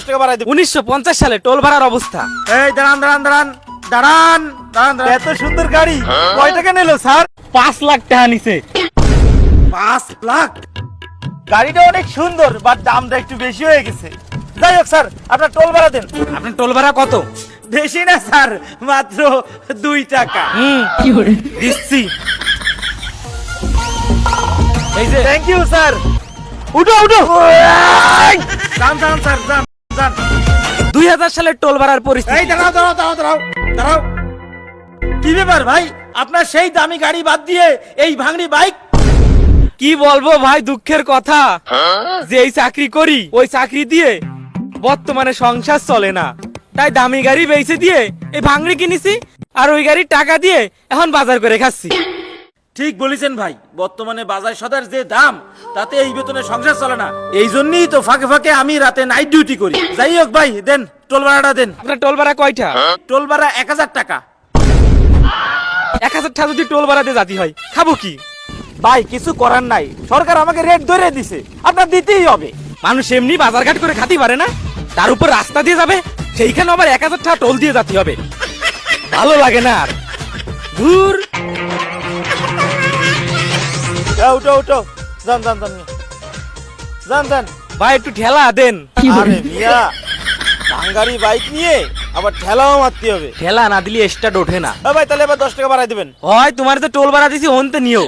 টাকা বাড়াই দেবেন। 1950 সালে টোল ভাড়ার অবস্থা। এই দাঁড়ান দাঁড়ান দাঁড়ান দাঁড়ান দাঁড়ান দাঁড়ান। এত সুন্দর গাড়ি কয় টাকা নিল স্যার? 5 লাখ টাকা নিছে। 5 লাখ? গাড়িটা অনেক সুন্দর, বাট দামটা একটু বেশি হয়ে গেছে। যাই হোক স্যার, আপনার টোল ভাড়া দেন। আপনার টোল ভাড়া কত? বেশি না স্যার, মাত্র 2 টাকা। দিচ্ছি। এই যে থ্যাংক ইউ স্যার। উঠো উঠো। যান যান স্যার, যান যান। 2000 সালের টোল ভাড়ার পরিস্থিতি। এই দাঁড়াও দাঁড়াও দাঁড়াও দাঁড়াও দাঁড়াও। কি ব্যাপার ভাই, আপনার সেই দামি গাড়ি বাদ দিয়ে এই ভাঙড়ি বাইক? কি বলবো ভাই, দুঃখের কথা যে এই চাকরি করি, ওই চাকরি দিয়ে বর্তমানে সংসার চলে না, তাই দামি গাড়ি বেচে দিয়ে এই ভাঙড়ি কিনেছি, আর ওই গাড়ির টাকা দিয়ে এখন বাজার করে খাচ্ছি। ঠিক বলেছেন ভাই, বর্তমানে বাজার সদার যে দাম, তাতে এই বেতনে সংসার চলে না। এই জন্যই তো ফাঁকে ফাঁকে আমি রাতে নাইট ডিউটি করি। যাই হোক ভাই, দেন টোল ভাড়াটা দেন। আপনার টোল ভাড়া কয়টা? টোল ভাড়া 1000 টাকা। 1000 টাকা যদি টোল ভাড়া দিয়ে জাতি হয়, খাবো কি? ভাই কিছু করার নাই, সরকার আমাকে রেট ধরে দিছে, আপনার দিতেই হবে। মানুষ এমনি বাজার ঘাট করে খাতে পারে না, তার উপর রাস্তা দিয়ে যাবে, সেইখানে আবার 1000 টাকা টোল দিয়ে জাতি হবে। ভালো লাগে না আর। দূর। উঠো উঠো, যান যান যান যান যান। ভাই একটু ঠেলা দেন। আরে মিয়া, ভাঙ্গারি বাইক নিয়ে আবার ঠেলাও মারতে হবে। ঠেলা না দিলে স্টার্ট ওঠে না। ভাই তাহলে এবার 10 টাকা বাড়াই দিবেন। হয় তোমার তো টোল ভাড়া দিছি, হনতে নিও।